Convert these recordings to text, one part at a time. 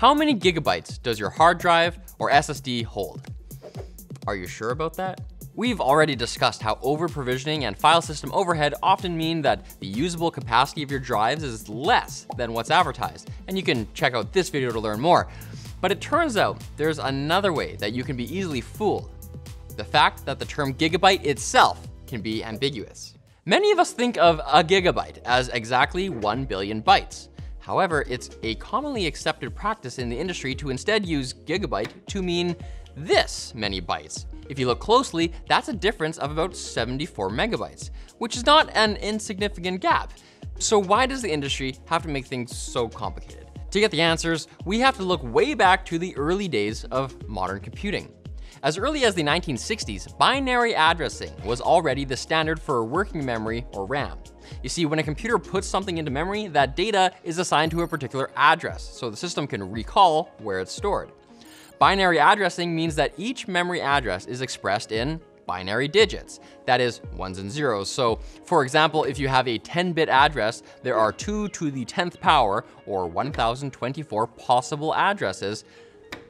How many gigabytes does your hard drive or SSD hold? Are you sure about that? We've already discussed how over-provisioning and file system overhead often mean that the usable capacity of your drives is less than what's advertised, and you can check out this video to learn more. But it turns out there's another way that you can be easily fooled. The fact that the term gigabyte itself can be ambiguous. Many of us think of a gigabyte as exactly 1 billion bytes. However, it's a commonly accepted practice in the industry to instead use gigabyte to mean this many bytes. If you look closely, that's a difference of about 74 megabytes, which is not an insignificant gap. So why does the industry have to make things so complicated? To get the answers, we have to look way back to the early days of modern computing. As early as the 1960s, binary addressing was already the standard for working memory, or RAM. You see, when a computer puts something into memory, that data is assigned to a particular address, so the system can recall where it's stored. Binary addressing means that each memory address is expressed in binary digits, that is, ones and zeros. So, for example, if you have a 10-bit address, there are 2 to the 10th power, or 1024 possible addresses,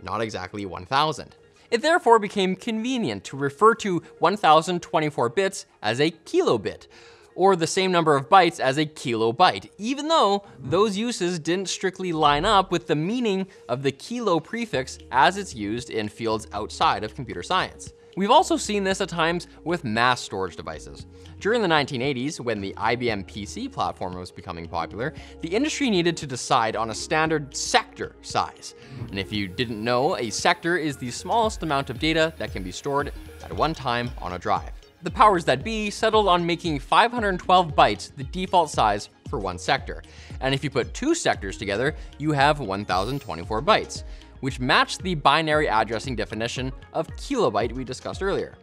not exactly 1000. It therefore became convenient to refer to 1024 bits as a kilobit, or the same number of bytes as a kilobyte, even though those uses didn't strictly line up with the meaning of the kilo prefix as it's used in fields outside of computer science. We've also seen this at times with mass storage devices. During the 1980s, when the IBM PC platform was becoming popular, the industry needed to decide on a standard sector size. And if you didn't know, a sector is the smallest amount of data that can be stored at one time on a drive. The powers that be settled on making 512 bytes the default size for one sector. And if you put two sectors together, you have 1024 bytes, which match the binary addressing definition of kilobyte we discussed earlier.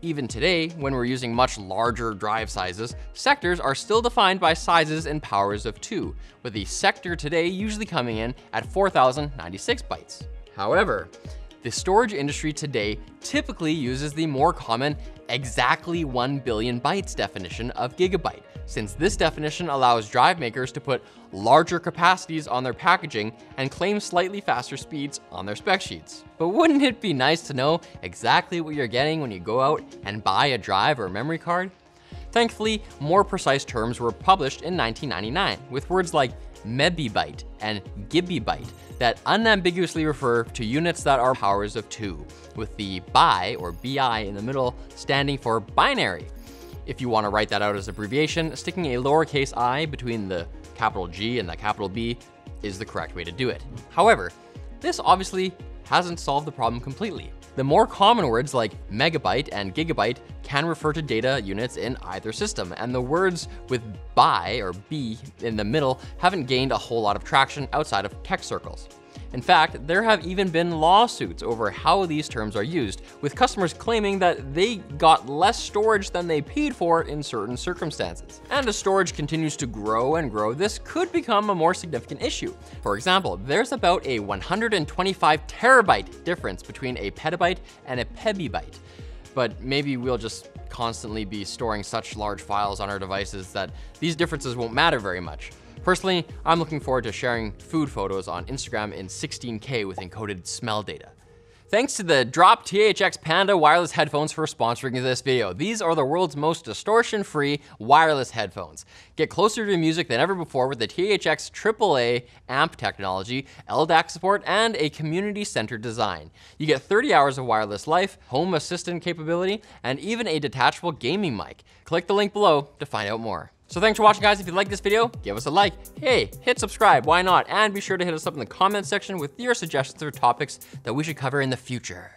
Even today, when we're using much larger drive sizes, sectors are still defined by sizes and powers of 2, with the sector today usually coming in at 4096 bytes. However, the storage industry today typically uses the more common exactly 1 billion bytes definition of gigabyte, since this definition allows drive makers to put larger capacities on their packaging and claim slightly faster speeds on their spec sheets. But wouldn't it be nice to know exactly what you're getting when you go out and buy a drive or memory card? Thankfully, more precise terms were published in 1999 with words like mebibyte and gibibyte that unambiguously refer to units that are powers of 2, with the bi or bi in the middle standing for binary. If you want to write that out as abbreviation, sticking a lowercase I between the capital G and the capital B is the correct way to do it. However, this obviously hasn't solved the problem completely. The more common words like megabyte and gigabyte can refer to data units in either system, and the words with bi or B in the middle haven't gained a whole lot of traction outside of tech circles. In fact, there have even been lawsuits over how these terms are used, with customers claiming that they got less storage than they paid for in certain circumstances. And as storage continues to grow and grow, this could become a more significant issue. For example, there's about a 125 terabyte difference between a petabyte and a pebibyte. But maybe we'll just constantly be storing such large files on our devices that these differences won't matter very much. Personally, I'm looking forward to sharing food photos on Instagram in 16K with encoded smell data. Thanks to the Drop THX Panda wireless headphones for sponsoring this video. These are the world's most distortion-free wireless headphones. Get closer to music than ever before with the THX AAA amp technology, LDAC support, and a community-centered design. You get 30 hours of wireless life, home assistant capability, and even a detachable gaming mic. Click the link below to find out more. So thanks for watching, guys. If you like this video, give us a like. Hey, hit subscribe, why not? And be sure to hit us up in the comment section with your suggestions for topics that we should cover in the future.